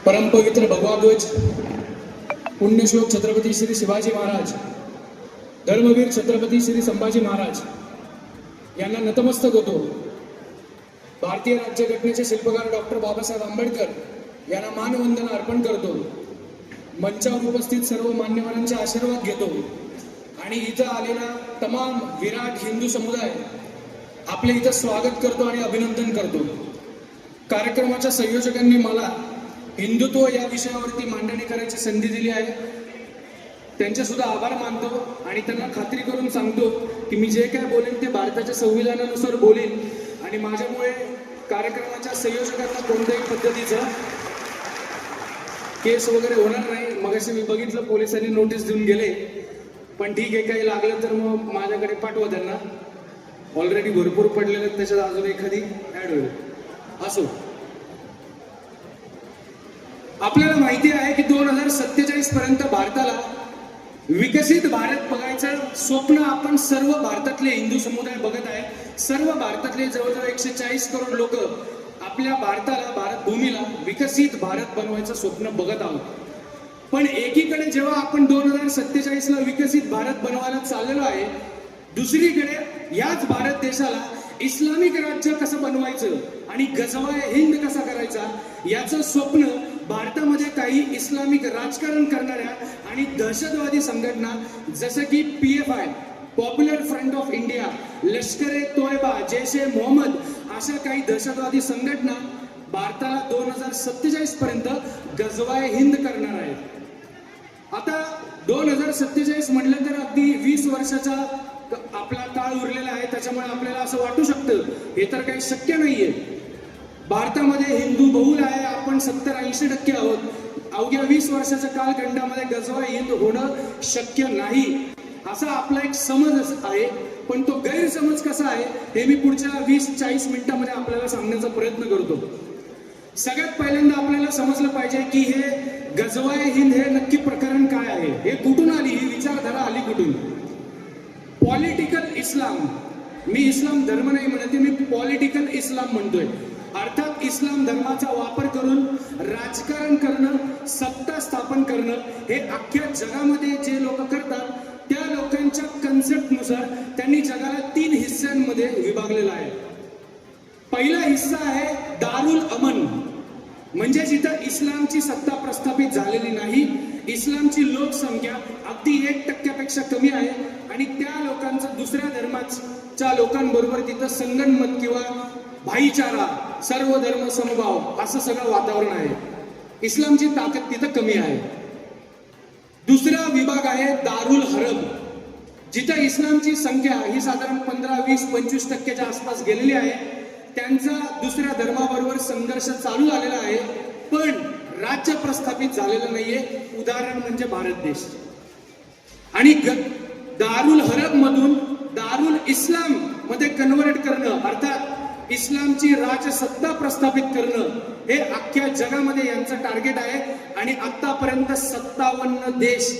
परमपवित्र भगवा ध्वज पुण्यश्लोक छत्रपती श्री शिवाजी महाराज, धर्मवीर छत्रपती श्री संभाजी महाराज यांना नतमस्तक होतो। भारतीय राज्यघटनेचे शिल्पकार डॉक्टर बाबासाहेब आंबेडकर यांना मानवंदना अर्पण करतो। मंचावर उपस्थित सर्व मान्यवरांचे आशीर्वाद घेतो आणि इथं आलेला तमाम विराट हिंदू समुदाय आपले इथं स्वागत करतो आणि अभिनंदन करतो। कार्यक्रमाच्या संयोजकांनी मला हिंदुत्व या विषयावरती मांडणी करायची संधी दिली आहे, त्यांचे सुद्धा आभार मानतो आणि त्यांना खात्री करून सांगतो की मी जे काय बोलेन ते भारताच्या संविधानानुसार बोलेन आणि माझ्यामुळे कार्यक्रमाच्या संयोजकांना कोणत्याही पद्धतीचा केस वगैरे होणार नाही। मगाशी मी बघितलं पोलिसांनी नोटीस देऊन गेले, पण ठीक आहे, काही लागलं तर मग माझ्याकडे पाठवा त्यांना। ऑलरेडी भरपूर पडलेले त्याच्यात अजून एखादी ऍड होईल। असो, आपल्याला माहिती आहे की 2047 पर्यंत भारताला विकसित भारत बघायचं स्वप्न आपण सर्व भारतातले हिंदू समुदाय बघत आहे। सर्व भारतातले जवळजवळ 140 करोड लोक आपल्या भारताला, भारत भूमीला विकसित भारत बनवायचं स्वप्न बघत आहोत। पण एकीकडे जेव्हा आपण 2047 ला विकसित भारत बनवायला चाललेलो आहे, दुसरीकडे याच भारत देशाला इस्लामिक राज्य कसं बनवायचं आणि गजवाय हिंद कसा करायचा याचं स्वप्न भारतामध्ये काही इस्लामिक राजकारण करणाऱ्या आणि दहशतवादी संघटना जसं की PFI, Popular Front of India, Lashkar e Taiba, Jaish e Mohammed अशा काही दहशतवादी संघटना भारताला 2047 पर्यंत गजवाय हिंद करणार आहेत। आता 2047 म्हटलं तर अगदी 20 वर्षाचा आपला काळ उरलेला आहे, त्याच्यामुळे आपल्याला असं वाटू शकतं हे तर काही शक्य नाहीये। भारतामध्ये हिंदू बहुल आहे, आपण 70-80% आहोत। अवघ्या 20 वर्षाच्या कालखंडामध्ये गजवाय हिंद होणं शक्य नाही असा आपला एक समज आहे। पण तो गैरसमज कसा आहे हे मी पुढच्या 20-40 मिनिटांमध्ये आपल्याला सांगण्याचा प्रयत्न करतो। सगळ्यात पहिल्यांदा आपल्याला समजलं पाहिजे की हे गजवाय हिंद हे नक्की प्रकरण काय आहे, हे कुठून आली, ही विचारधारा आली कुठून। पॉलिटिकल इस्लाम, मी इस्लाम धर्म नाही म्हणते, मी पॉलिटिकल इस्लाम म्हणतोय। अर्थात इस्लाम धर्माचा वापर करून राजकारण करणं, सत्ता स्थापन करणं हे अख्ख्या जगामध्ये जे लोक करतात त्या लोकांच्या कन्सेप्टनुसार त्यांनी जगाला 3 हिस्स्यांमध्ये विभागलेला आहे। पहिला हिस्सा आहे दारुल अमन, म्हणजे जिथं इस्लामची सत्ता प्रस्थापित झालेली नाही, इस्लामची लोकसंख्या अगदी 1% कमी आहे आणि त्या लोकांचं दुसऱ्या धर्माच्या लोकांबरोबर तिथं संगनमत किंवा भाईचारा, सर्व धर्म समभाव असं सगळं वातावरण आहे। इस्लामची ताकद तिथं कमी आहे। दुसरा विभाग आहे दारुल हरब, जिथं इस्लामची संख्या ही साधारण 15, 20, 25% आसपास गेलेली आहे। त्यांचा दुसऱ्या धर्माबरोबर संघर्ष चालू झालेला आहे, पण राज्य प्रस्थापित झालेलं नाहीये। उदाहरण म्हणजे भारत देश। आणि दारुल हरब मधून दारुल इस्लाम मध्ये कन्व्हर्ट करणं, अर्थात इस्लामची राजसत्ता प्रस्थापित करणं हे अख्ख्या जगामध्ये यांचं टार्गेट आहे। आणि आतापर्यंत 57 देश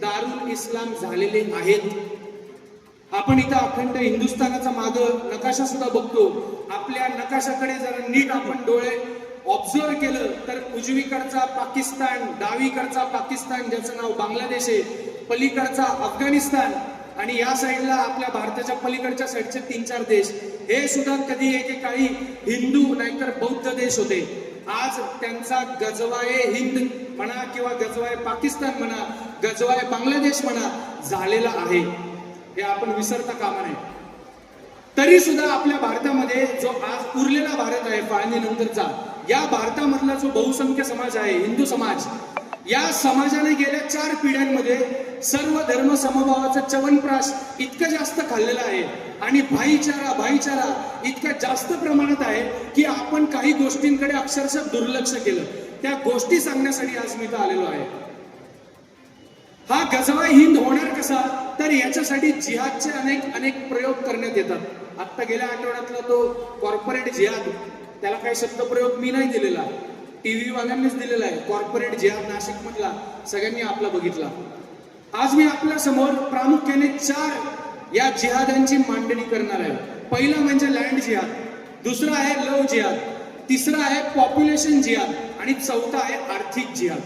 दारुल इस्लाम झालेले आहेत। आपण इथं अखंड हिंदुस्थानाचा माग नकाशा सुद्धा बघतो। आपल्या नकाशाकडे जरा नीट आपण डोळे ऑब्झर्व केलं तर उजवीकडचा पाकिस्तान, डावीकडचा पाकिस्तान ज्याचं नाव बांगलादेश आहे, पलीकडचा अफगाणिस्तान आणि या साईडला आपल्या भारताच्या पलीकडच्या साईडचे 3-4 देश, हे सुद्धा कधी एकेकाळी हिंदू नाहीतर बौद्ध देश होते। आज त्यांचा गजवाय हिंद म्हणा किंवा गजवाय पाकिस्तान म्हणा, गजवाय बांगलादेश म्हणा झालेला आहे, हे आपण विसरता कामा नये। तरी सुद्धा आपल्या भारतामध्ये जो आज उरलेला भारत आहे फाळणीनंतरचा, या भारतामधला जो बहुसंख्य समाज आहे, हिंदू समाज, या समाजाने गेल्या 4 पिढ्यांमध्ये सर्व धर्म समभावाचा च्यवनप्राश इतकं जास्त खाल्लेला आहे आणि भाईचारा इतक्या जास्त प्रमाणात आहे की आपण काही गोष्टींकडे अक्षरशः दुर्लक्ष केलं। त्या गोष्टी सांगण्यासाठी आज मी इथं आलेलो आहे। हा गजवाय हिंद होणार कसा, तर याच्यासाठी जिहादचे अनेक प्रयोग करण्यात येतात। आता गेल्या आठवड्यातला तो कॉर्पोरेट जिहाद, त्याला काही शब्दप्रयोग मी नाही दिलेला, टीव्ही वाल्यांनीच दिलेला आहे। कॉर्पोरेट जिहाद नाशिक मधला सगळ्यांनी आपला बघितला। आज मी आपल्या समोर प्रामुख्याने 4 या जिहादांची मांडणी करणार आहे। पहिला म्हणजे लँड जिहाद, दुसरा आहे लव जिहाद, तिसरा आहे पॉप्युलेशन जिहाद आणि चौथा आहे आर्थिक जिहाद.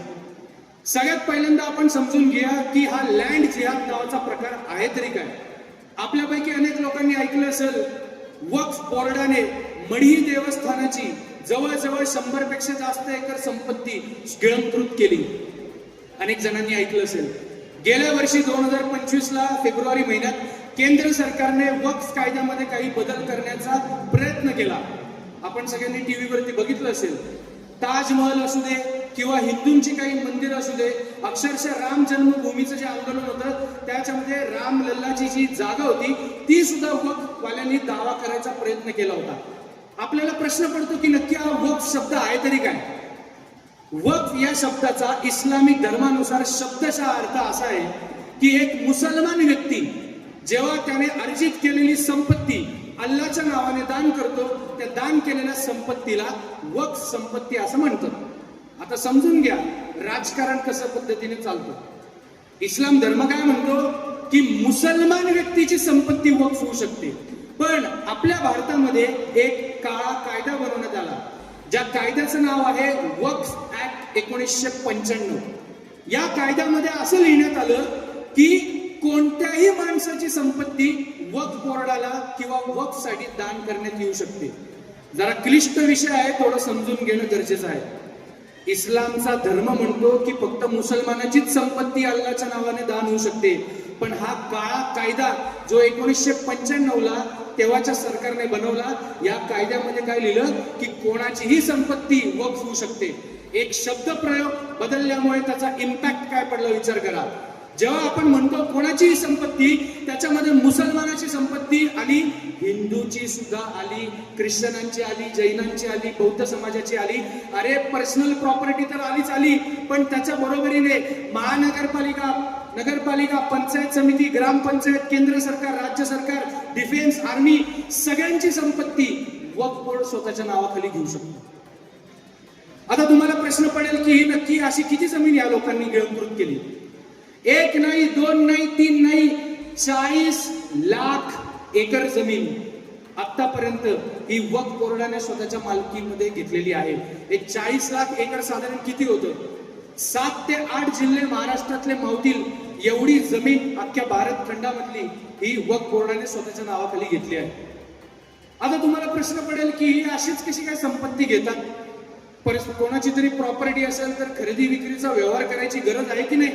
सगळ्यात पहिल्यांदा आपण समजून घ्या की हा लँड जिहाद नावाचा प्रकार आहे तरी काय. आपल्यापैकी अनेक लोकांनी ऐकलं असेल, वक्फ बोर्डाने मढी देवस्थानाची जवळजवळ 100 पेक्षा जास्त एकर संपत्ती गिळंकृत केली. अनेक जणांनी ऐकलं असेल, गेल्या वर्षी 2025ला फेब्रुवारी महिन्यात केंद्र सरकारने वक्फ कायद्यामध्ये काही बदल करण्याचा प्रयत्न केला. आपण सगळ्यांनी टीव्हीवरती बघितलं असेल. ताजमहल असू दे किंवा हिंदूंची काही मंदिर असू दे, अक्षरशः राम जन्मभूमीचं जे आंदोलन होतं त्याच्यामध्ये राम लल्लाची जी जागा होती ती सुद्धा वक्फ वाल्यांनी दावा करायचा प्रयत्न केला होता. आपल्याला प्रश्न पडतो की नक्की हा वक्फ शब्द आहे तरी काय. वक्फ या शब्दाचा इस्लामिक धर्मानुसार शब्दशः अर्थ असा आहे की एक मुसलमान व्यक्ती जेव्हा त्याने अर्जित केलेली संपत्ती अल्लाच्या नावाने दान करतो, त्या दान केलेल्या संपत्तीला वक्फ संपत्ती असं म्हणतात. आता समजून घ्या राजकारण कसं पद्धतीने चालतं. इस्लाम धर्म काय म्हणतो की मुसलमान व्यक्तीची संपत्ती वक्फ होऊ शकते, पण आपल्या भारतामध्ये एक काळा कायदा बनवण्यात आला ज्या कायद्याचं नाव आहे वक्फ ऍक्ट 1995. या कायद्यामध्ये असं लिहिण्यात आलं की कोणत्याही माणसाची संपत्ती वक्फ बोर्डाला किंवा वक्फ साठी दान करण्यात येऊ शकते. जरा क्लिष्ट विषय आहे, थोडं समजून घेणं गरजेचं आहे. इस्लामचा धर्म म्हणतो की फक्त मुसलमानाचीच संपत्ती अल्लाच्या नावाने दान होऊ शकते, पण हा काळा कायदा जो 1995ला तेव्हाच्या सरकारने बनवला, या कायद्यामध्ये काय लिहिलं की कोणाचीही संपत्ती वक्फ होऊ शकते. एक शब्द प्रयोग बदलल्यामुळे त्याचा इम्पॅक्ट काय पडला विचार करा. जेव्हा आपण म्हणतो कोणाचीही संपत्ती, त्याच्यामध्ये मुसलमानाची संपत्ती आली, हिंदूची सुद्धा आली, ख्रिश्चनांची आली, जैनांची आली, बौद्ध समाजाची आली. अरे पर्सनल प्रॉपर्टी तर आलीच आली, पण त्याच्या बरोबरीने महानगरपालिका, नगरपालिका, पंचायत समिती, ग्रामपंचायत, केंद्र सरकार, राज्य सरकार, डिफेन्स, आर्मी सगळ्यांची संपत्ती वक्फ बोर्ड स्वतःच्या नावाखाली घेऊ शकतो. आता तुम्हाला प्रश्न पडेल की ही नक्की अशी किती जमीन या लोकांनी गिळंकृत केली. 1 नाही, 2 नाही, 3 नाही, 40 लाख एकर जमीन आतापर्यंत ही वक्फ बोर्डाने स्वतःच्या मालकीमध्ये घेतलेली आहे. एक 40 लाख एकर साधारण किती होतं? 7 ते 8 जिल्हे महाराष्ट्रातले मावतील एवढी जमीन अख्ख्या भारत खंडामधली ही वक्फ बोर्डाने स्वतःच्या नावाखाली घेतली आहे. आता तुम्हाला प्रश्न पडेल की ही अशीच कशी काय संपत्ती घेतात. कोणाची तरी प्रॉपर्टी असेल तर खरेदी विक्रीचा व्यवहार करायची गरज आहे की नाही.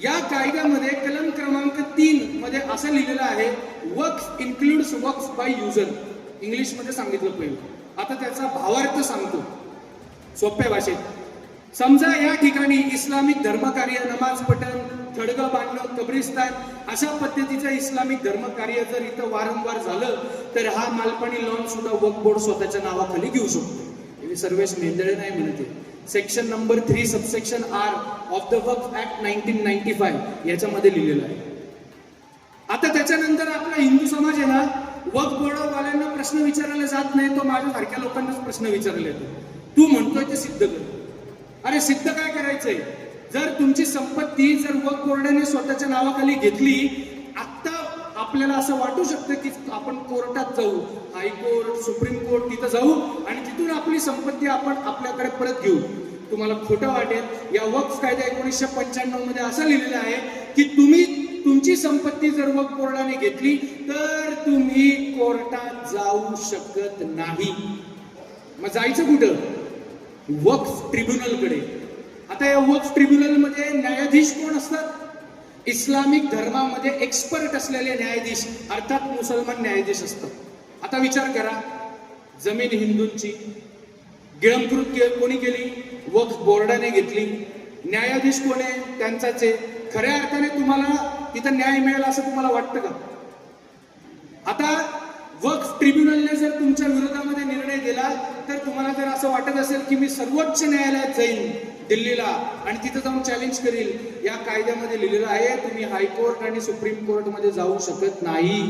या कायद्यामध्ये कलम क्रमांक 3 मध्ये असं लिहिलेलं आहे, वक्फ इन्क्लुड्स वक्फ बाय युजर. इंग्लिश मध्ये सांगितलं पहिलं, आता त्याचा भावार्थ सांगतो सोप्या भाषेत. समजा या ठिकाणी इस्लामिक धर्मकार्य, नमाज पठण, थडगं बांधणं, कब्रिस्तान अशा पद्धतीचं इस्लामिक धर्मकार्य जर इथं वारंवार झालं तर हा मालपाणी लॉन सुद्धा वक्फ बोर्ड स्वतःच्या नावाखाली घेऊ शकतो. सर्वेश मेंदळे नाही म्हणते. Section number 3 subsection R of the Waqf act 1995 याच्यामध्ये लिहिलेलं आहे. आता त्याच्यानंतर आपला हिंदू समाज आहे ना, वक्फ बोर्डवाल्यांना प्रश्न विचारायला जात नाही, तो माझ्या सारख्या लोकांनाच प्रश्न विचारला येतो. तू म्हणतोय ते सिद्ध कर. अरे सिद्ध काय करायचंय? जर तुमची संपत्ती जर वक्फ बोर्डाने स्वतःच्या नावाखाली घेतली, आता आपल्याला असं वाटू शकतं की आपण कोर्टात जाऊ, हायकोर्ट, सुप्रीम कोर्ट, तिथं जाऊ आणि तिथून आपली संपत्ती आपण आपल्याकडे परत घेऊ. तुम्हाला खोटं वाटेल, या वक्फ कायदा 1995 मध्ये असं लिहिलेलं आहे की तुमची संपत्ती जर वक्फ बोर्डाने घेतली तर तुम्ही कोर्टात जाऊ शकत नाही. मग जायचं कुठं? वक्फ ट्रिब्युनलकडे. आता या वक्फ ट्रिब्युनल मध्ये न्यायाधीश कोण असतात? इस्लामिक धर्मामध्ये एक्सपर्ट असलेले न्यायाधीश, अर्थात मुसलमान न्यायाधीश असतात. आता विचार करा, जमीन हिंदूंची, गिळंकृत कोणी केली? वक्फ बोर्डाने घेतली. न्यायाधीश कोण आहे? त्यांचाच आहे. खऱ्या अर्थाने तुम्हाला तिथं न्याय मिळेल असं तुम्हाला वाटतं का? आता वक्फ ट्रिब्युनलने जर तुमच्या विरोधामध्ये निर्णय दिला तर तुम्हाला जर असं वाटत असेल की मी सर्वोच्च न्यायालयात जाईन दिल्लीला आणि तिथं जाऊन चॅलेंज करील, या कायद्यामध्ये लिहिलेलं आहे तुम्ही हायकोर्ट आणि सुप्रीम कोर्ट मध्ये जाऊ शकत नाही.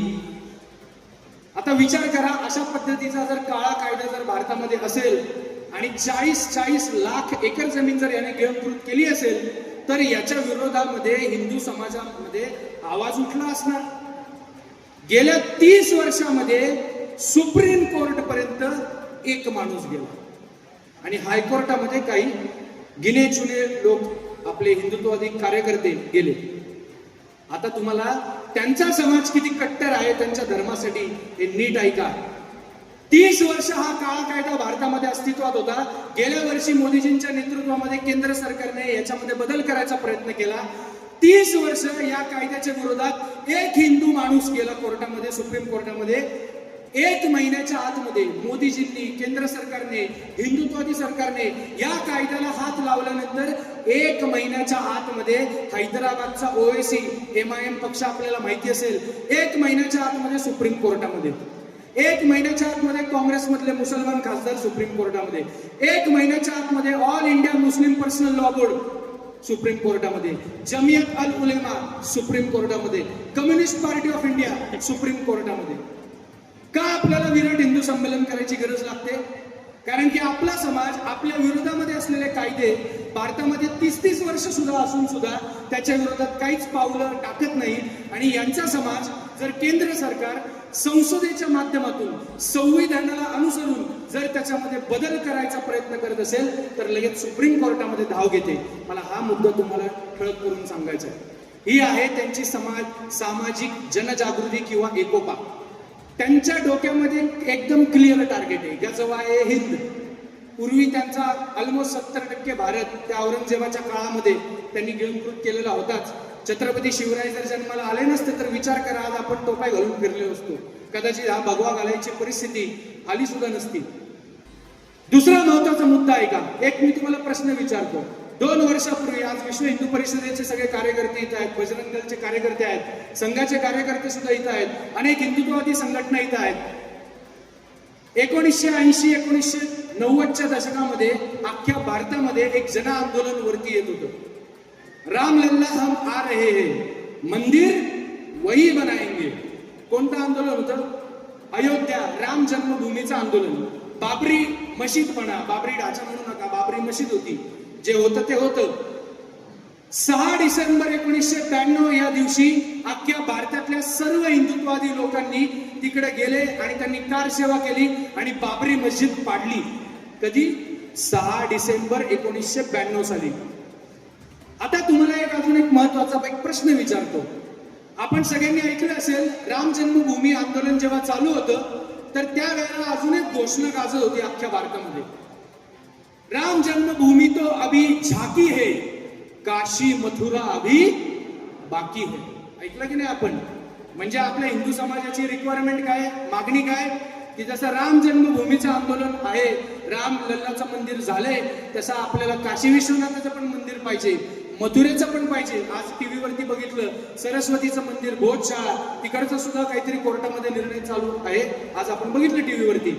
आता विचार करा, अशा पद्धतीचा जर काळा कायदा जर भारतामध्ये असेल आणि 40 लाख एकर जमीन जर याने गिळंकृत केली असेल तर याच्या विरोधामध्ये हिंदू समाजामध्ये आवाज उठला असणार. गेल्या 30 वर्षामध्ये सुप्रीम कोर्ट पर्यंत एक माणूस गेला आणि हायकोर्टामध्ये काही गिने चुने लोक आपले हिंदुत्ववादी कार्यकर्ते गेले. आता तुम्हाला त्यांचा समाज किती कट्टर आहे त्यांच्या धर्मासाठी हे नीट ऐका. 30 वर्ष हा काळा कायदा भारतामध्ये अस्तित्वात होता. गेल्या वर्षी मोदीजींच्या नेतृत्वामध्ये केंद्र सरकारने याच्यामध्ये बदल करायचा प्रयत्न केला. 30 वर्ष या कायद्याच्या विरोधात एक हिंदू माणूस गेला कोर्टामध्ये, सुप्रीम कोर्टामध्ये. 1 महिन्याच्या आतमध्ये मोदीजींनी, केंद्र सरकारने, हिंदुत्वादी सरकारने या कायद्याला हात लावल्यानंतर 1 महिन्याच्या आतमध्ये हैदराबादचा ओवेसी MIM पक्ष आपल्याला माहिती असेल, 1 महिन्याच्या आतमध्ये सुप्रीम कोर्टामध्ये, 1 महिन्याच्या आतमध्ये काँग्रेसमधले मुसलमान खासदार सुप्रीम कोर्टामध्ये, 1 महिन्याच्या आतमध्ये all India Muslim personal law board supreme कोर्टामध्ये, जमियत अल उलेमा सुप्रीम कोर्टामध्ये, communist party of India supreme कोर्टामध्ये. का आपल्याला विराट हिंदू संमेलन करायची गरज लागते? कारण की आपला समाज आपल्या विरोधामध्ये असलेले कायदे भारतामध्ये 30-30 वर्ष सुद्धा असून सुद्धा त्याच्या विरोधात काहीच पावलं टाकत नाही. आणि यांचा समाज जर केंद्र सरकार संसदेच्या माध्यमातून संविधानाला अनुसरून जर त्याच्यामध्ये बदल करायचा प्रयत्न करत असेल तर लगेच सुप्रीम कोर्टामध्ये धाव घेते. मला हा मुद्दा तुम्हाला ठळक करून सांगायचा आहे. ही आहे त्यांची सामाजिक जनजागृती किंवा एकोपा. त्यांच्या डोक्यामध्ये एकदम क्लिअर टार्गेट आहे, गजवा आहे हिंद. पूर्वी त्यांचा ऑलमोस्ट 70% भारत त्या औरंगजेबाच्या काळामध्ये त्यांनी गिळंकृत केलेला होताच. छत्रपती शिवराय जर जन्माला आले नसते तर विचार करा आज आपण टोपाय घालून फिरले असतो. कदाचित हा भगवा घालायची परिस्थिती आली सुद्धा नसती. दुसरा महत्वाचा मुद्दा आहे का, एक मी तुम्हाला प्रश्न विचारतो. 2 वर्षापूर्वी आज विश्व हिंदू परिषदेचे सगळे कार्यकर्ते इथं आहेत, बजरंग दलचे कार्यकर्ते आहेत, संघाचे कार्यकर्ते सुद्धा इथं आहेत, अनेक हिंदुत्ववादी संघटना इथं आहेत. 1980-1990च्या दशकामध्ये अख्ख्या भारतामध्ये एक जन आंदोलन वरती येत होतं. रामलल्ला हम आ रहे हैं, मंदिर वही बनाएंगे. कोणतं आंदोलन होतं? अयोध्या राम जन्मभूमीचं आंदोलन. बाबरी मशीद म्हणा, बाबरी ढाचा म्हणू नका, बाबरी मशीद होती. जे होतं ते होतं. 6 डिसेंबर 1992 या दिवशी अख्ख्या भारतातल्या सर्व हिंदुत्ववादी लोकांनी तिकडे गेले आणि त्यांनी कार सेवा केली आणि बाबरी मस्जिद पाडली. कधी? 6 डिसेंबर 1992 साली. आता तुम्हाला अजून एक महत्वाचा एक प्रश्न विचारतो. आपण सगळ्यांनी ऐकलं असेल राम जन्मभूमी आंदोलन जेव्हा चालू होतं तर त्यावेळेला अजून एक घोषणा गाजत होती अख्ख्या भारतामध्ये. राम जन्मभूमी तो अभी झाकी है, काशी मथुरा अभी बाकी है. ऐकलं की नाही आपण? म्हणजे आपल्या हिंदू समाजाची रिक्वायरमेंट काय, मागणी काय, की जसं राम जन्मभूमीचं आंदोलन आहे, राम लल्लाचं मंदिर झालंय, तसं आपल्याला काशी विश्वनाथाचं पण मंदिर पाहिजे, मथुरेचं पण पाहिजे. आज टीव्ही वरती बघितलं सरस्वतीचं मंदिर, भोजशाळा, तिकडचं सुद्धा काहीतरी कोर्टामध्ये निर्णय चालू आहे. आज आपण बघितलं टीव्ही वरती.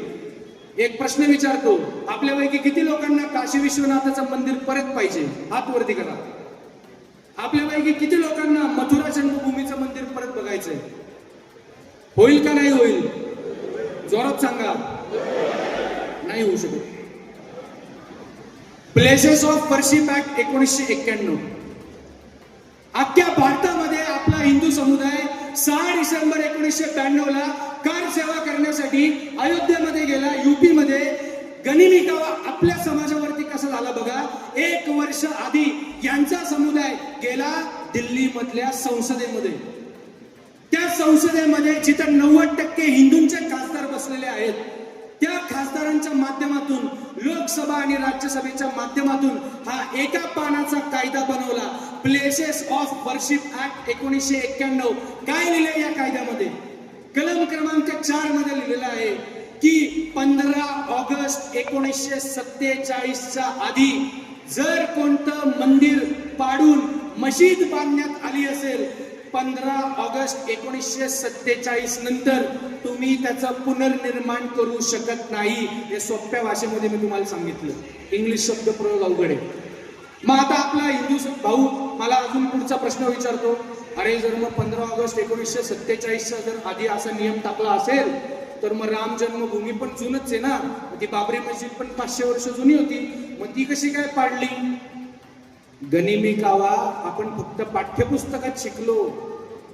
एक प्रश्न विचारतो, आपल्यापैकी किती लोकांना काशी विश्वनाथाचं मंदिर परत पाहिजे? हात वरती करा. आपल्यापैकी किती लोकांना मथुरा जन्मभूमीचं मंदिर परत बघायचंय? होईल का नाही होईल? जोरात सांगा. नाही होऊ शकत. Places of worship act 1991. अख्ख्या भारतामध्ये आपला हिंदू समुदाय 6 डिसेंबर 1992 ला कार सेवा करण्यासाठी अयोध्येमध्ये गेला. UP मध्ये गनिमी कावा आपल्या समाजावरती कसा झाला बघा. 1 वर्ष आधी यांचा समुदाय गेला दिल्ली मधल्या संसदेमध्ये. त्या संसदेमध्ये जिथं 90% हिंदूंचे खासदार बसलेले आहेत, त्या खासदारांच्या माध्यमातून लोकसभा आणि राज्यसभेच्या माध्यमातून हा एका पानाचा कायदा बनवला. Places of worship act 1991. काय लिहिले या कायद्यामध्ये? कलम क्रमांक 4 मध्ये लिहिलेलं आहे की 15 ऑगस्ट 1947च्या आधी जर कोणतं मंदिर पाडून मशीद बांधण्यात आली असेल, 15 ऑगस्ट 1947 नंतर तुम्ही त्याचं पुनर्निर्माण करू शकत नाही. हे सोप्या भाषेमध्ये मी तुम्हाला सांगितलं. इंग्लिश शब्द प्रयोग अवघड आहे. मग आता आपला हिंदू भाऊ मला अजून पुढचा प्रश्न विचारतो, अरे जर मग 15 ऑगस्ट 1947चा जर आधी असा नियम टाकला असेल तर मग राम जन्मभूमी पण जुनच आहे ना, ती बाबरी मस्जिद पण 500 वर्ष जुनी होती, मग ती कशी काय पाडली? गनिमी कावा आपण फक्त पाठ्यपुस्तकात शिकलो,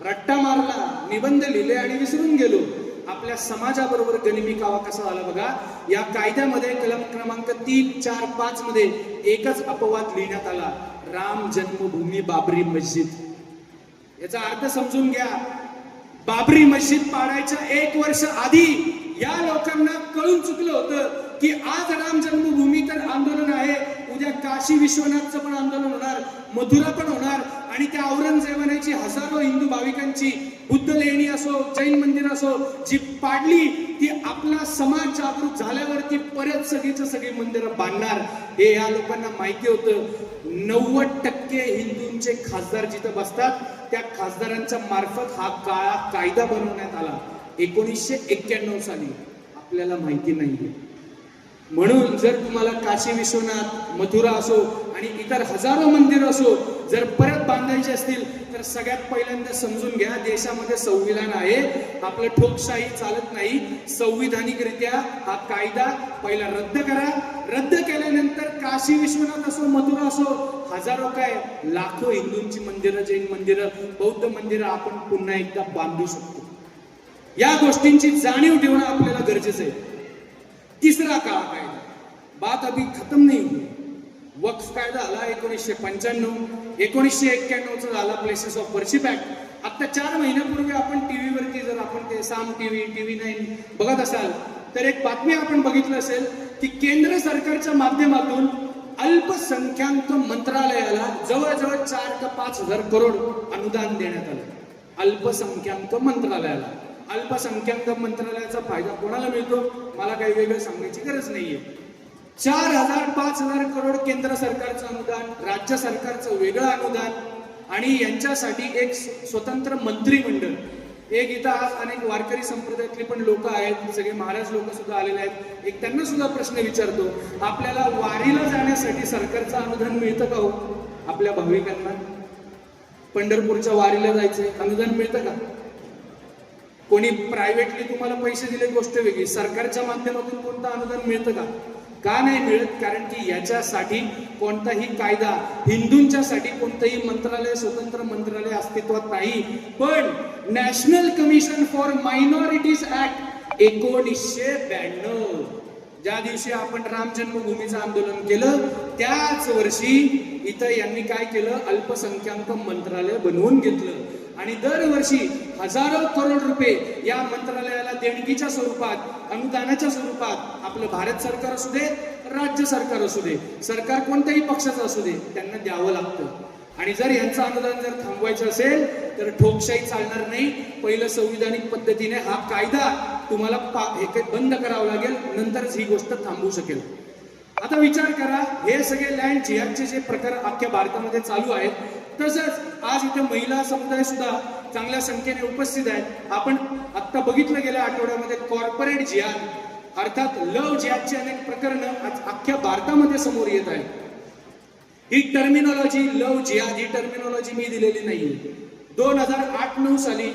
रट्टा मारला, निबंध लिहिले आणि विसरून गेलो. आपल्या समाजाबरोबर गनिमी कावा कसा झाला बघा. या कायद्यामध्ये कलम क्रमांक 3, 4, 5 मध्ये एकच अपवाद लिहिण्यात आला, राम जन्मभूमी बाबरी मस्जिद. याचा अर्थ समजून घ्या. बाबरी मस्जिद पाडायच्या 1 वर्ष आधी या लोकांना कळून चुकलं होतं की आज राम जन्मभूमी तर आंदोलन आहे, उद्या काशी विश्वनाथचं पण आंदोलन होणार, मथुरा पण होणार, आणि त्या औरंगजेबाची हजारो हिंदू भाविकांची बुद्ध लेणी असो, जैन मंदिर असो, जी पाडली ती आपला समाज जागृत झाल्यावरती परत सगळीच्या सगळी मंदिरं बांधणार, हे या लोकांना माहिती होतं. 90% हिंदूंचे खासदार जिथं बसतात त्या खासदारांच्या मार्फत हा काळा कायदा बनवण्यात आला 1991 साली. आपल्याला माहिती नाहीये. म्हणून जर तुम्हाला काशी विश्वनाथ, मथुरा असो आणि इतर हजारो मंदिर असो जर परत बांधायचे असतील तर सगळ्यात पहिल्यांदा समजून घ्या, देशामध्ये संविधान आहे, आपलं ठोकशाही चालत नाही. संविधानिकरित्या हा कायदा पहिला रद्द करा. रद्द केल्यानंतर काशी विश्वनाथ असो, मथुरा असो, हजारो काय लाखो हिंदूंची मंदिरं, जैन मंदिरं, बौद्ध मंदिरं आपण पुन्हा एकदा बांधू शकतो. या गोष्टींची जाणीव ठेवणं आपल्याला गरजेचं आहे. तिसरा काळा कायदा, बात अभी खत्म नहीं हुई. वक्फ कायदा आला 1995, 1991 झाला प्लेसेस ऑफ वर्शिप ऍक्ट. आता 4 महिन्यापूर्वी आपण टीव्हीवरती जर आपण ते साम टीव्ही, TV9 बघत असाल तर एक बातमी आपण बघितलं असेल की केंद्र सरकारच्या माध्यमातून अल्पसंख्याक मंत्रालयाला जवळजवळ 4 ते 5 हजार करोड अनुदान देण्यात आलं. अल्पसंख्याक मंत्रालयाला. अल्पसंख्याक मंत्रालयाचा फायदा कोणाला मिळतो मला काही वेगळं सांगण्याची गरज नाहीये. 4,000-5,000 करोड केंद्र सरकारचं अनुदान, राज्य सरकारचं वेगळं अनुदान, आणि यांच्यासाठी एक स्वतंत्र मंत्रिमंडळ. एक इथं आज अनेक वारकरी संप्रदायातली पण लोक आहेत, सगळे महाराज लोक सुद्धा आलेले आहेत. एक त्यांना सुद्धा प्रश्न विचारतो, आपल्याला वारीला जाण्यासाठी सरकारचं अनुदान मिळतं का हो? आपल्या भाविकांना पंढरपूरच्या वारीला जायचंय, अनुदान मिळतं का? कोणी प्रायव्हेटली तुम्हाला पैसे दिले गोष्ट वेगळी, सरकारच्या माध्यमातून कोणतं अनुदान मिळतं का? का नाही मिळत? कारण की याच्यासाठी कोणताही कायदा, हिंदूंच्यासाठी कोणतंही मंत्रालय, स्वतंत्र मंत्रालय अस्तित्वात नाही. पण national commission for minorities act 1992, ज्या दिवशी आपण राम जन्मभूमीचं आंदोलन केलं त्याच वर्षी इथं यांनी काय केलं, अल्पसंख्याक मंत्रालय बनवून घेतलं. आणि दरवर्षी हजारो करोड रुपये या मंत्रालयाला देणगीच्या स्वरूपात, अनुदानाच्या स्वरूपात, आपलं भारत सरकार असू दे, राज्य सरकार असू दे, सरकार कोणत्याही पक्षाचं असू दे, त्यांना द्यावं लागतं. आणि जर यांचं अनुदान जर थांबवायचं असेल तर ठोकशाही चालणार नाही. पहिलं संविधानिक पद्धतीने हा कायदा तुम्हाला बंद करावा लागेल, नंतरच ही गोष्ट थांबू शकेल. आता विचार करा, हे सगळे लँड जिहादचे जे प्रकार अख्ख्या भारतामध्ये चालू आहेत, तसंच आज इथे महिला समुदाय सुद्धा चांगल्या संख्येने उपस्थित आहेत. आपण आता बघितलं गेल्या आठवड्यामध्ये कॉर्पोरेट जिहाद अर्थात लव जिहादची अनेक प्रकरणं आज अख्ख्या भारतामध्ये समोर येत आहेत. ही टर्मिनॉलॉजी, लव जिहाद, ही टर्मिनॉलॉजी मी दिलेली नाहीये. 2008-9 साली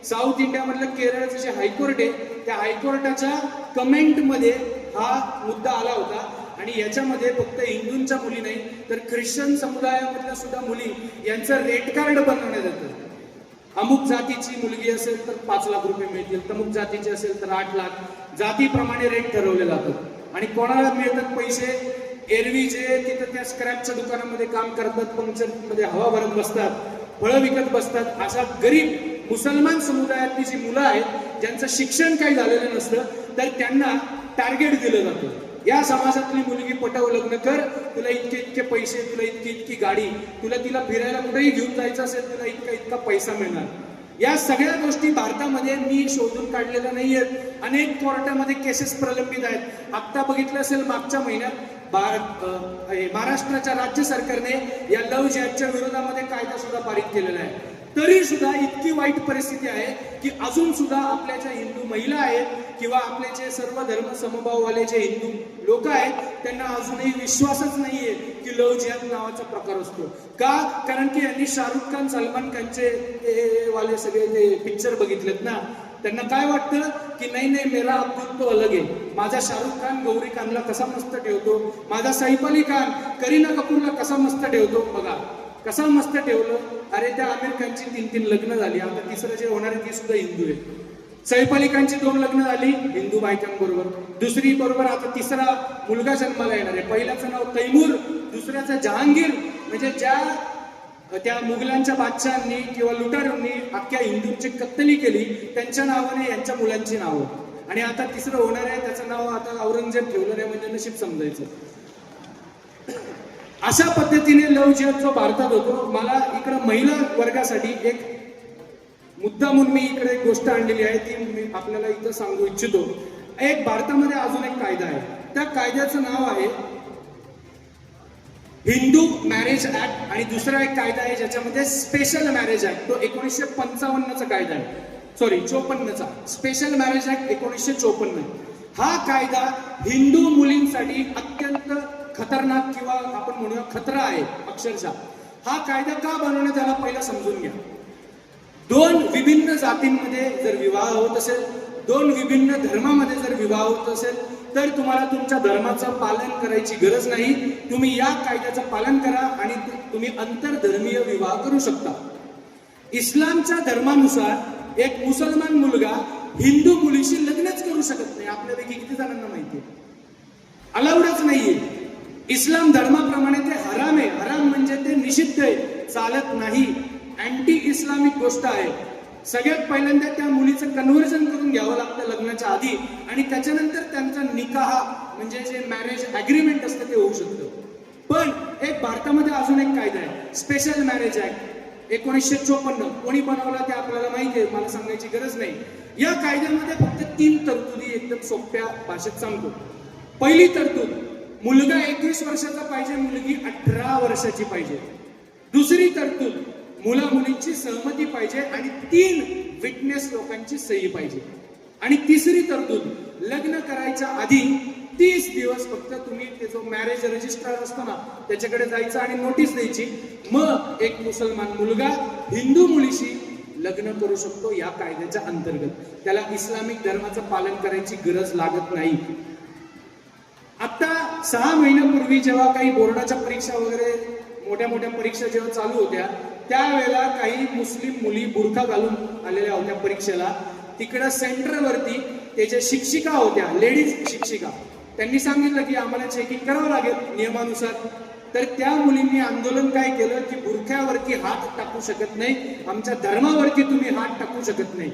साऊथ इंडियामधलं केरळचं जे हायकोर्ट आहे, त्या हायकोर्टाच्या कमेंटमध्ये हा मुद्दा आला होता. आणि याच्यामध्ये फक्त हिंदूंच्या मुली नाही तर ख्रिश्चन समुदायामधल्या सुद्धा मुली यांचं रेट कार्ड बनवण्यात येतं. अमुक जातीची मुलगी असेल तर 5 लाख रुपये मिळतील, तमुक जातीची असेल तर 8 लाख, जातीप्रमाणे रेट ठरवले जातात. आणि कोणाला मिळतात पैसे? एरवी जे तिथं त्या स्क्रॅपच्या दुकानामध्ये काम करतात, पंक्चरमध्ये हवा भरत बसतात, फळं विकत बसतात, अशा गरीब मुसलमान समुदायातली जी मुलं आहेत ज्यांचं शिक्षण काही झालेलं नसतं, तर त्यांना टार्गेट दिलं जातं. या समाजातली मुलगी पटव, लग्न कर, तुला इतके इतके पैसे, तुला इतकी इतकी गाडी, तुला तिला फिरायला कुठेही घेऊन जायचं असेल तुला इतका इतका पैसा मिळणार. या सगळ्या गोष्टी भारतामध्ये मी शोधून काढलेल्या नाहीयेत. अनेक कोर्टामध्ये केसेस प्रलंबित आहेत. आता बघितलं असेल मागच्या महिन्यात महाराष्ट्राच्या राज्य सरकारने या लव जिहादच्या विरोधामध्ये कायदा सुद्धा पारित केलेला आहे. तरी सुद्धा इतकी वाईट परिस्थिती आहे की अजून सुद्धा आपल्या ज्या हिंदू महिला आहेत किंवा आपले जे सर्व धर्म समभाववाले जे हिंदू लोक आहेत त्यांना अजूनही विश्वासच नाहीये की लव जिहाद नावाचा प्रकार असतो. का? कारण की यांनी शाहरुख खान, सलमान खानचे वाले सगळे जे पिक्चर बघितलेत ना, त्यांना काय वाटतं की नाही नाही मेरा अब्दुल तो अलग आहे. माझा शाहरुख खान गौरी खानला कसा मस्त ठेवतो, माझा सैफ अली खान करीना कपूरला कसा मस्त ठेवतो, बघा कसा मस्त ठेवलं. अरे त्या आमिर खानची 3 लग्न झाली, आता तिसरं जे होणार आहे ती सुद्धा हिंदू आहे. सैफ अली खानची 2 लग्न झाली हिंदू बायकांबरोबर, दुसरी बरोबर आता तिसरा मुलगा जन्माला येणार आहे. पहिल्याचं नाव तैमूर, दुसऱ्याचं जहांगीर. म्हणजे त्या मुघलांच्या बादशहांनी किंवा लुटारूंनी अख्ख्या हिंदूंची कत्तली केली, त्यांच्या नावाने यांच्या मुलांची नावं. आणि आता तिसरं होणार आहे, त्याचं नाव आता औरंगजेब ठेवलं आहे, म्हणजे नशीब समजायचं. अशा पद्धतीने लव जिहाद जो भारतात होतो. मला इकडं महिला वर्गासाठी एक मुद्दा म्हणून मी इकडे एक गोष्ट आणलेली आहे, ती मी आपल्याला इथं सांगू इच्छितो. एक भारतामध्ये अजून एक कायदा आहे, त्या कायद्याचं नाव आहे हिंदू मॅरेज ऍक्ट. आणि दुसरा एक कायदा आहे ज्याच्यामध्ये स्पेशल मॅरेज ऍक्ट, तो 1955चा कायदा आहे, सॉरी 54चा. Special marriage act 1954. हा कायदा हिंदू मुलींसाठी अत्यंत खतरनाक किंवा आपण म्हणूया खतरा आहे अक्षरशः. हा कायदा का बनवण्यात आला पहिला समजून घ्या. 2 विभिन्न जातींमध्ये जर विवाह होत असेल, 2 विभिन्न धर्मामध्ये जर विवाह होत असेल, तर तुम्हाला तुमच्या धर्माचं पालन करायची गरज नाही. तुम्ही या कायद्याचं पालन करा आणि तुम्ही आंतरधर्मीय विवाह करू शकता. इस्लामच्या धर्मानुसार एक मुसलमान मुलगा हिंदू मुलीशी लग्नच करू शकत नाही. आपल्यापैकी किती जणांना माहिती आहे? अलाउडच नाहीये. इस्लाम धर्माप्रमाणे ते हराम आहे. हराम म्हणजे ते निषिद्ध आहे, चालत नाही, अँटी इस्लामिक गोष्ट आहे. सगळ्यात पहिल्यांदा त्या मुलीचं कन्व्हर्जन करून घ्यावं लागतं लग्नाच्या आधी, आणि त्याच्यानंतर त्यांचा निकाह म्हणजे जे मॅरेज अग्रीमेंट असतं ते होऊ शकतं. पण एक भारतामध्ये अजून एक कायदा आहे, स्पेशल मॅरेज ऍक्ट 1954. कोणी बनवला ते आपल्याला माहिती आहे, मला सांगायची गरज नाही. या कायद्यामध्ये फक्त 3 तरतुदी एकदम सोप्या भाषेत सांगतो. पहिली तरतूद, मुलगा 21 वर्षाचा पाहिजे, मुलगी 18 वर्षाची पाहिजे. दुसरी तरतूद, मुला मुलींची सहमती पाहिजे आणि 3 विटनेस लोकांची सही पाहिजे. आणि तिसरी तरतूद, लग्न करायच्या आधी 30 दिवस फक्त तुम्ही ते जो मॅरेज रजिस्ट्रार असतो ना त्याच्याकडे जायचं आणि नोटीस द्यायची. मग एक मुसलमान मुलगा हिंदू मुलीशी लग्न करू शकतो या कायद्याच्या अंतर्गत. त्याला इस्लामिक धर्माचं पालन करायची गरज लागत नाही. आता 6 महिन्यापूर्वी जेव्हा काही बोर्डाच्या परीक्षा वगैरे मोठ्या मोठ्या परीक्षा जेव्हा चालू होत्या, त्यावेळेला काही मुस्लिम मुली बुरखा घालून आलेल्या होत्या परीक्षेला. तिकडं सेंटरवरती त्याच्या शिक्षिका होत्या, लेडीज शिक्षिका. त्यांनी सांगितलं की आम्हाला चेकिंग करावं लागेल नियमानुसार. तर त्या मुलींनी आंदोलन काय केलं की बुरख्यावरती हात टाकू शकत नाही, आमच्या धर्मावरती तुम्ही हात टाकू शकत नाही.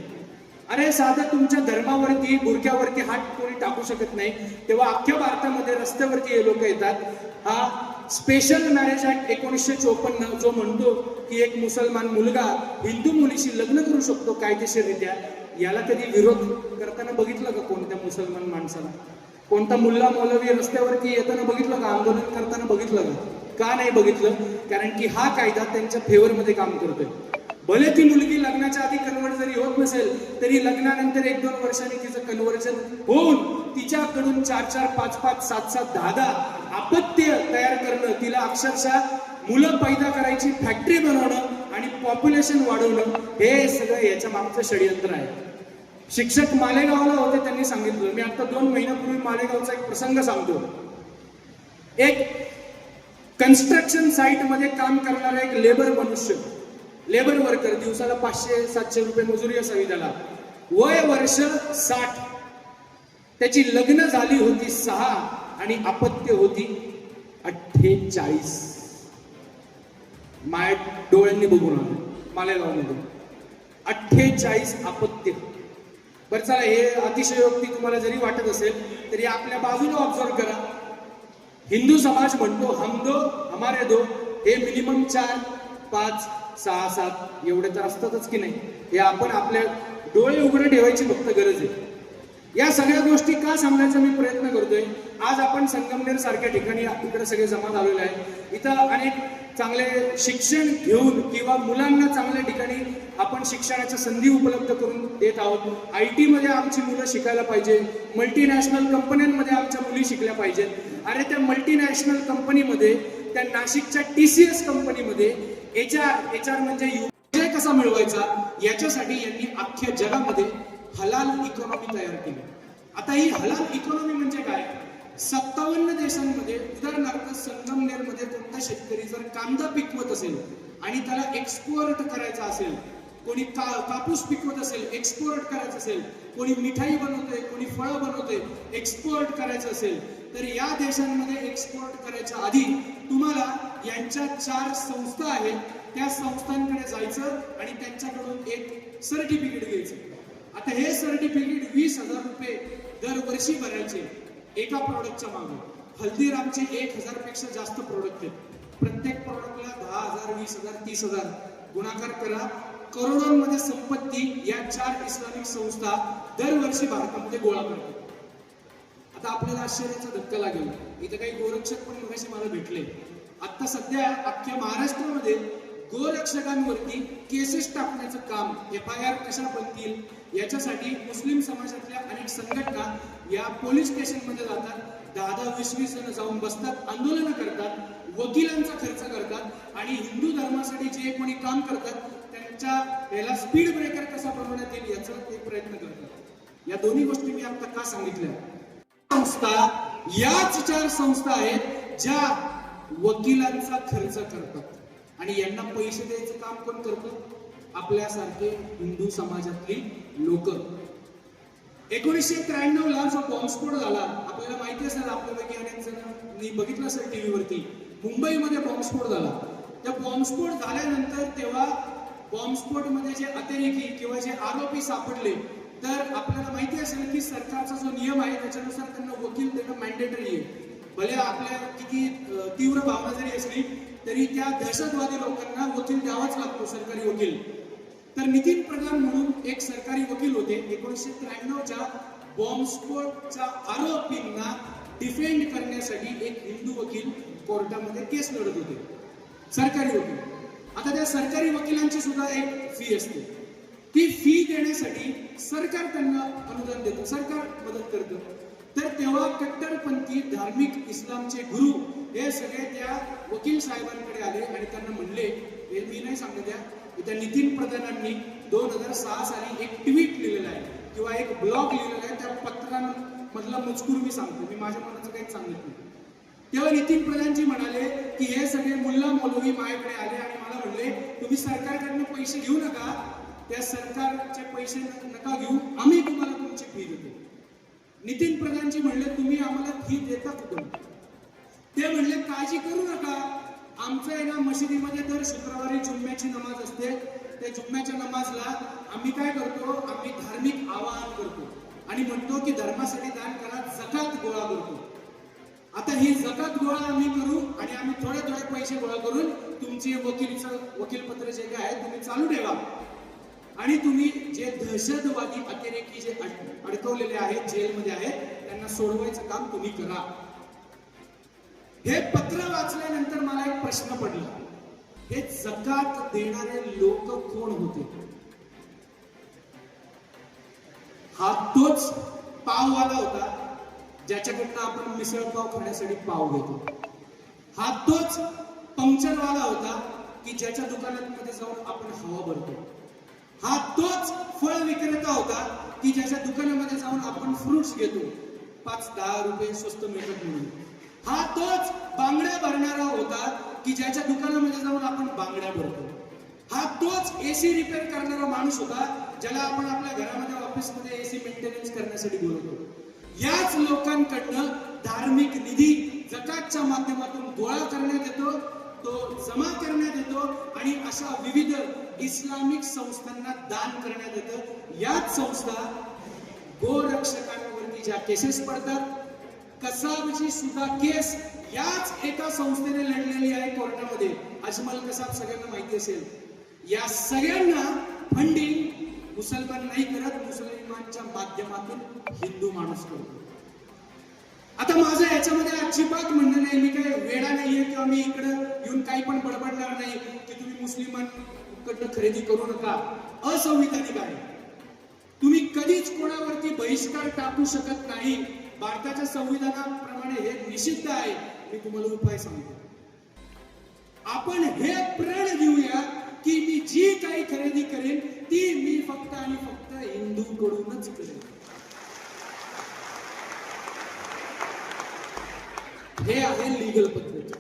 अरे साधं तुमच्या धर्मावरती बुरख्यावरती हात कोणी टाकू शकत नाही, तेव्हा अख्ख्या भारतामध्ये रस्त्यावरती हे लोक येतात. हा स्पेशल मॅरेज ऍक्ट 1954 जो म्हणतो की एक मुसलमान मुलगा हिंदू मुलीशी लग्न करू शकतो कायदेशीररित्या, याला कधी विरोध करताना बघितलं का कोणत्या मुसलमान माणसाला? कोणता मुल्ला मौलवी रस्त्यावरती येताना बघितलं का? आंदोलन करताना बघितलं का? का नाही बघितलं? कारण की हा कायदा त्यांच्या फेवरमध्ये काम करतोय. भले ती मुलगी लग्नाच्या आधी कन्वर्ट जरी होत नसेल तरी लग्नानंतर 1-2 वर्षांनी तिचं कन्व्हर्जन होऊन तिच्याकडून 4-4, 5-5, 7-7, 10-10 अपत्य तयार करणं, तिला अक्षरशः मुलं पैदा करायची फॅक्टरी बनवणं आणि पॉप्युलेशन वाढवणं, हे सगळं याच्या मागचं षडयंत्र आहे. शिक्षक मालेगावला होते, त्यांनी सांगितलं. मी आता 2 महिन्यापूर्वी मालेगावचा एक प्रसंग सांगतो. एक कन्स्ट्रक्शन साईट मध्ये काम करणारा एक लेबर मनुष्य, लेबर वर्कर, दिवसाला 500-700 रुपये मजुरी असावी त्याला. वय वर्ष 60, त्याची लग्न झाली होती 6 आणि अपत्य होती 48. माझ्या डोळ्यांनी बघून आलो मालेगावमध्ये 48 अपत्य. बरं चला, हे अतिशयोक्ती तुम्हाला जरी वाटत असेल तरी आपल्या बाजूला ऑब्झर्व करा. हिंदू समाज म्हणतो हम दो हमारे दो, हे मिनिमम 4, 5, 6, 7 एवढे तर असतातच की नाही. हे आपण आपल्या डोळे उघडे ठेवायची फक्त गरज आहे. या सगळ्या गोष्टी का सांगण्याचा मी प्रयत्न करतोय. आज आपण संगमनेर सारख्या ठिकाणी इकडे सगळे जमा झालेले आहे. इथं अनेक चांगले शिक्षण घेऊन किंवा मुलांना चांगल्या ठिकाणी आपण शिक्षणाच्या संधी उपलब्ध करून देत आहोत. IT मध्ये आमची मुलं शिकायला पाहिजे, मल्टीनॅशनल कंपन्यांमध्ये आमच्या मुली शिकल्या पाहिजेत. अरे त्या मल्टीनॅशनल कंपनीमध्ये, त्या नाशिकच्या TCS कंपनीमध्ये HR म्हणजे UJ कसा मिळवायचा याच्यासाठी यांनी अख्ख्या जगामध्ये हलाल इकॉनॉमी तयार केली. आता ही हलाल इकॉनॉमी म्हणजे काय? 57 देशांमध्ये, उदाहरणार्थ संगमनेरमध्ये कोणता शेतकरी जर कांदा पिकवत असेल आणि त्याला एक्सपोर्ट करायचा असेल, कोणी कापूस पिकवत असेल एक्सपोर्ट करायचा असेल, कोणी मिठाई बनवतोय, कोणी फळं बनवतोय, एक्सपोर्ट करायचं असेल तर या देशांमध्ये एक्सपोर्ट करायच्या आधी तुम्हाला यांच्या 4 संस्था आहेत, त्या संस्थांकडे जायचं आणि त्यांच्याकडून एक सर्टिफिकेट घ्यायचं। आता हे सर्टिफिकेट 20,000 रुपये दरवर्षी भरायचे एका प्रॉडक्टच्या मागे। हल्दीरामचे 1,000 पेक्षा जास्त प्रोडक्ट आहेत, प्रत्येक प्रोडक्टला 10,000, 20,000, 30,000 गुणाकार करा, करोडोंमध्ये संपत्ती या 4 इस्लामिक संस्था दरवर्षी भारतामध्ये गोळा करतात। आता आपल्याला आश्चर्याचा धक्का लागेल, इथे काही गोरक्षक पण मगाशी मला भेटले। आता सध्या अख्ख्या महाराष्ट्रामध्ये गोरक्षकांवरती केसेस टाकण्याचं काम, FIR कशा बनतील याच्यासाठी मुस्लिम समाजातल्या अनेक संघटना या पोलीस स्टेशनमध्ये जातात, 10-20 जण जाऊन बसतात, आंदोलन करतात, वकिलांचा खर्च करतात आणि हिंदू धर्मासाठी जे कोणी काम करतात त्यांच्या याला स्पीड ब्रेकर कसा बनवण्यात येईल याचा ते प्रयत्न करतात। या दोन्ही गोष्टी मी आता का सांगितल्या? संस्था याच 4 संस्था आहेत ज्या वकिलांचा खर्च करतात आणि यांना पैसे द्यायचं काम कोण करतं? आपल्यासारखे हिंदू समाजातली लोक। 1993 ला जो बॉम्बस्फोट झाला आपल्याला माहिती असेल, आपल्यापैकी अनेक जणांनी बघितलं असेल टीव्ही वरती, मुंबईमध्ये बॉम्बस्फोट झाला। त्या बॉम्बस्फोट झाल्यानंतर तेव्हा बॉम्बस्फोटमध्ये जे अतिरेकी किंवा जे आरोपी सापडले तर आपल्याला माहिती असेल की सरकारचा जो नियम आहे त्याच्यानुसार त्यांना वकील देणं मॅन्डेटरी आहे। भले आपल्या किती तीव्र भावना जरी असली तरी त्या दहशतवादी लोकांना वकील द्यावाच लागतो, सरकारी वकील। तर नितीन प्रधान म्हणून एक सरकारी वकील होते, 1993च्या बॉम्बस्फोटच्या आरोपींना डिफेंड करण्यासाठी एक हिंदू वकील कोर्टामध्ये केस लढत होते, सरकारी वकील। आता त्या सरकारी वकिलांची सुद्धा एक फी असते, ती फी देण्यासाठी सरकार त्यांना अनुदान देतं, सरकार मदत करतं। तर तेव्हा कट्टरपंथी धार्मिक इस्लामचे गुरु हे सगळे त्या वकील साहेबांकडे आले आणि त्यांना म्हणले, हे मी नाही सांगत त्या नितीन प्रधानांनी 2006 साली एक ट्विट लिहिलेला आहे किंवा एक ब्लॉग लिहिलेला आहे, त्या पत्रांमधला मजकूर मी सांगतो, मी माझ्या मनाचं काहीच सांगत नाही। तेव्हा नितीन प्रधानजी म्हणाले की हे सगळे मुल्ला मौलवी माझ्याकडे आले आणि मला म्हणले तुम्ही सरकारकडनं पैसे घेऊ नका, त्या सरकारचे पैसे नका घेऊ, आम्ही तुम्हाला तुमची फी देतो। नितीन प्रधानजी म्हणले तुम्ही आम्हाला फी देता कुठून? ते म्हणले काळजी करू नका, आमच्या एका मशिदीमध्ये दर शुक्रवारी जुम्म्याची नमाज असते, त्या जुम्म्याच्या नमाजला आम्ही काय करतो, आम्ही धार्मिक आवाहन करतो आणि म्हणतो की धर्मासाठी दान करा, जकात गोळा करतो। आता ही जकात गोळा आम्ही करू आणि आम्ही थोडे थोडे पैसे गोळा करून तुमचे वकीलपत्र जे काय आहे तुम्ही चालू ठेवा आणि तुम्ही जे दहशतवादी अतिरेकी जे अडकवलेले आहेत, जेलमध्ये आहेत, त्यांना सोडवायचं काम तुम्ही करा। हे पत्र वाचल्यानंतर मला एक प्रश्न पडला, हे जकात देणारे लोक कोण होते? हा तोच पाववाला होता ज्याच्याकडनं आपण मिसळ पाव खाण्यासाठी पाव घेतो, हा तोच पंक्चरवाला होता की ज्याच्या दुकानामध्ये जाऊन आपण हवा भरतो, हा तोच फळ विक्रेता होता की ज्याच्या दुकानामध्ये जाऊन आपण फ्रुट्स घेतो, 5-10 रुपये स्वस्त मिळतात म्हणून, हा तोच बांगड्या भरणारा होता की ज्याच्या दुकानामध्ये जाऊन आपण बांगड्या भरतो, हा तोच एसी रिपेअर करणारा माणूस होता ज्याला आपण आपल्या घरामध्ये ऑफिसमध्ये एसी मेंटेनन्स करण्यासाठी बोलवतो। याच लोकांकडनं धार्मिक निधी जकातच्या माध्यमातून गोळा करण्यात येतो, तो जमा करण्यात येतो आणि अशा विविध इस्लामिक संस्थांना दान करण्यात येतं। याच संस्था गोरक्षकांवरती ज्या केसेस पडतात, कसाबची सुद्धा केस याच एका संस्थेने लढलेली आहे कोर्टामध्ये, अजमल कसाब सगळ्यांना माहिती असेल। या सगळ्यांना फंडिंग मुसलमान नाही करत, मुसलमानच्या माध्यमातून हिंदू माणूस करतो। आता माझं याच्यामध्ये अजिबात म्हणणं नाही, मी काय वेडा नाहीये किंवा मी इकडे येऊन काही पण बडबडणार नाही की तुम्ही मुस्लिमांकडनं खरेदी करू नका, असंविधानिक आहे। तुम्ही कधीच कोणावरती बहिष्कार टाकू शकत नाही, भारताच्या संविधानाप्रमाणे हे निषिद्ध आहे। मी तुम्हाला उपाय सांगतो, आपण हे प्रण घेऊया की मी जी काही खरेदी करेन ती मी फक्त आणि फक्त हिंदूकडूनच करेन। हे आहे लीगल पद्धत।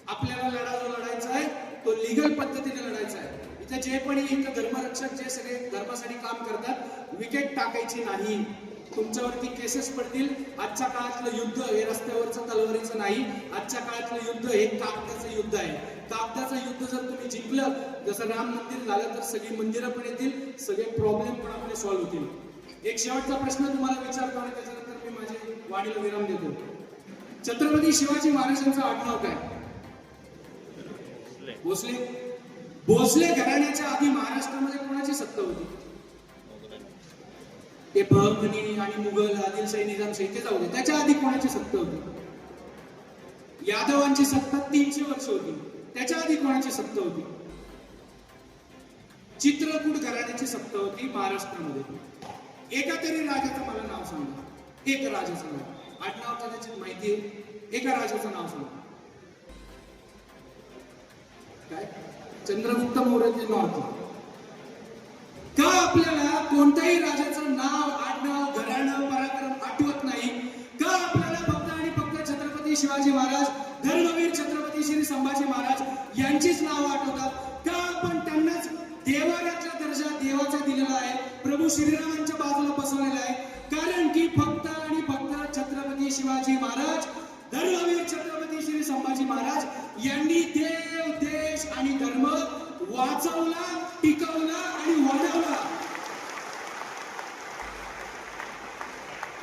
आपल्याला लढा जो लढायचा आहे तो लीगल पद्धतीने लढायचा आहे। तर जे पण इथं धर्मरक्षक जे सगळे धर्मासाठी काम करतात, विकेट टाकायची नाही. तुमच्यावरती केसेस पडतील. आजच्या काळातलं युद्ध हे रस्त्यावरचं तलवारीचं नाही. आजच्या काळातलं युद्ध हे कागदाचं युद्ध आहे. कागदाचं युद्ध जर तुम्ही जिंकलं, जसं राम मंदिर झालं, तर सगळी मंदिरं पण येतील, सगळे प्रॉब्लेम पण आपले सॉल्व्ह होतील. एक शेवटचा प्रश्न तुम्हाला विचारतो आणि त्याच्यानंतर मी माझ्या वाणीला विराम देतो. छत्रपती शिवाजी महाराजांचं आडनाव काय? भोसले. भोसले घराण्याच्या आधी महाराष्ट्रामध्ये कोणाची सत्ता होती? ते बहमनी आणि मुघल, आदिलशाही, निजामशाही ते जाऊ दे, त्याच्या आधी कोणाची सत्ता होती? यादवांची सत्ता 300 वर्ष होती. त्याच्या आधी कोणाची सत्ता होती? चित्रकूट घराण्याची सत्ता होती महाराष्ट्रामध्ये. एका तरी राजाचं मला नाव सांगा. एक राजाचं नाव, आडनाव त्याची माहिती आहे, एका राजाचं नाव सांगा. काय? चंद्रगुप्त मौर्याचे नाव. का आपल्याला कोणत्याही राजाचं नाव, आडनाव, घराणं, पराक्रम आठवत नाही? का आपल्याला फक्त आणि फक्त छत्रपती शिवाजी महाराज, धर्मवीर छत्रपती श्री संभाजी महाराज यांचीच नाव आठवतात? का आपण त्यांनाच देवाऱ्याचा दर्जा देवाचा दिलेला आहे, प्रभू श्रीरामांच्या बाजूला बसवलेला आहे? कारण की फक्त आणि फक्त छत्रपती शिवाजी महाराज, धर्मवीर छत्रपती श्री संभाजी महाराज यांनी देव, देश आणि धर्म वाचवला, टिकवला आणि वाढवला.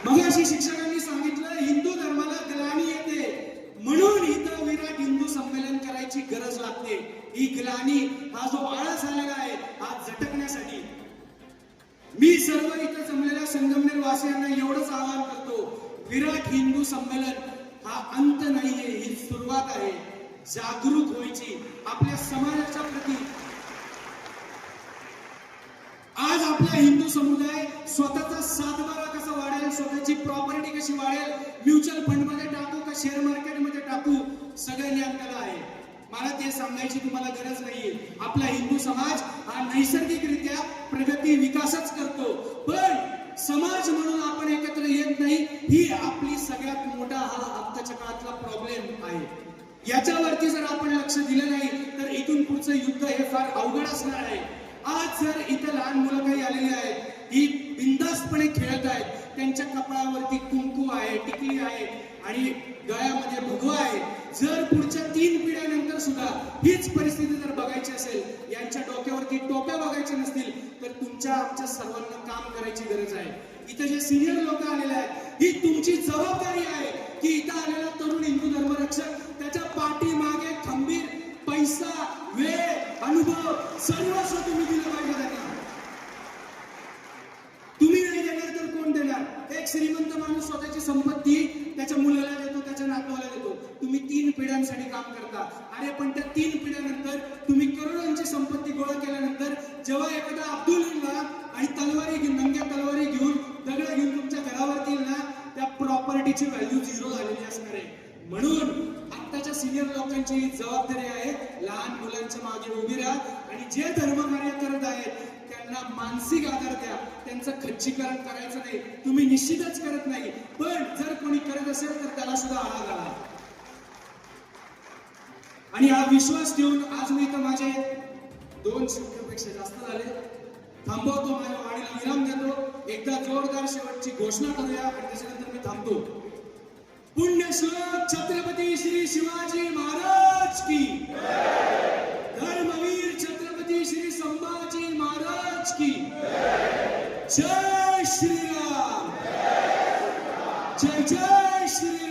मगाशी शिक्षकांनी सांगितलं, हिंदू धर्माला ग्लानी येते, म्हणून इथं विराट हिंदू संमेलन करायची गरज लागते. ही ग्लानी, हा जो आळस आलेला आहे, हा झटकण्यासाठी मी सर्व इथं जमलेल्या संगमनेर वासियांना एवढंच आवाहन करतो, विराट हिंदू संमेलन हा अंत नाहीये, ही सुरुवात आहे. जागृत व्हायची आपल्या समाजाच्या प्रती. आज आपला हिंदू समुदाय स्वतःचा सातबारा कसा वाढेल, स्वतःची प्रॉपर्टी कशी वाढेल, म्युच्युअल फंड मध्ये टाकू का शेअर मार्केट मध्ये टाकू, सगळं ज्ञान आहे. मला ते सांगायची तुम्हाला गरज नाहीये. आपला हिंदू समाज हा नैसर्गिकरित्या प्रगती विकासच करतो, पण समाज म्हणून आपण एकत्र येत नाही. ही आपली सगळ्यात मोठा हा आत्ताच्या काळातला प्रॉब्लेम आहे. याच्यावरती जर आपण लक्ष दिलं नाही तर इथून पुढचं युद्ध हे फार अवघड असणार आहे. आज जर इथं लहान मुलं काही आलेली आहेत, ही बिनधास्तपणे खेळत आहेत, त्यांच्या कपाळावरती कुंकू आहे, टिकली आहे आणि गळ्यामध्ये भगवा आहे. जर पुढच्या 3 पिढ्यानंतर सुद्धा हीच परिस्थिती जर बघायची असेल, यांच्या डोक्यावरती टोप्या बघायच्या नसतील, तर तुमच्या आमच्या सर्वांना काम करायची गरज आहे. इथं जे सिनियर लोक आलेले आहेत, ही तुमची जबाबदारी आहे की इथं आलेला तरुण हिंदू धर्मरक्षक त्याच्या पाठीमागे खंबीर पैसा, वेळ, अनुभव सर्वस्व तुम्ही दिलं पाहिजे त्यांना. तुम्ही नाही देणार तर कोण देणार? एक श्रीमंत माणूस स्वतःची संपत्ती त्याच्या मुलाला देतो, त्याच्या नातवाला देतो. तुम्ही 3 पिढ्यांसाठी काम करता. अरे पण त्या 3 पिढ्यानंतर तुम्ही करोडोंची संपत्ती गोळा केल्यानंतर जेव्हा एखादा अब्दुल येईल आणि तलवारी घेऊन, नंग्या तलवारी घेऊन, दगड घेऊन तुमच्या घरावरती येईल ना, त्या प्रॉपर्टीची व्हॅल्यू 0 झालेली असणार आहे. म्हणून आत्ताच्या सिनियर लोकांची जबाबदारी आहे, लहान मुलांच्या मागे उभी राहा आणि जे धर्मकार्य करत आहेत त्यांना मानसिक आधार द्या. त्यांचं खच्चीकरण करायचं नाही. तुम्ही निश्चितच करत नाही, पण जर कोणी करत असेल तर त्याला सुद्धा आळा घाला. आणि हा विश्वास ठेवून आज मी इथं माझे 2 शब्दापेक्षा जास्त झाले, थांबवतो, माझ्या वाणीला विराम देतो. एकदा जोरदार शेवटची घोषणा करूया आणि त्याच्यानंतर मी थांबतो. पुण्यश्लोक छत्रपती श्री शिवाजी महाराज की, धर्मवीर छत्रपती श्री संभाजी महाराज की, जय श्रीराम, जय जय श्री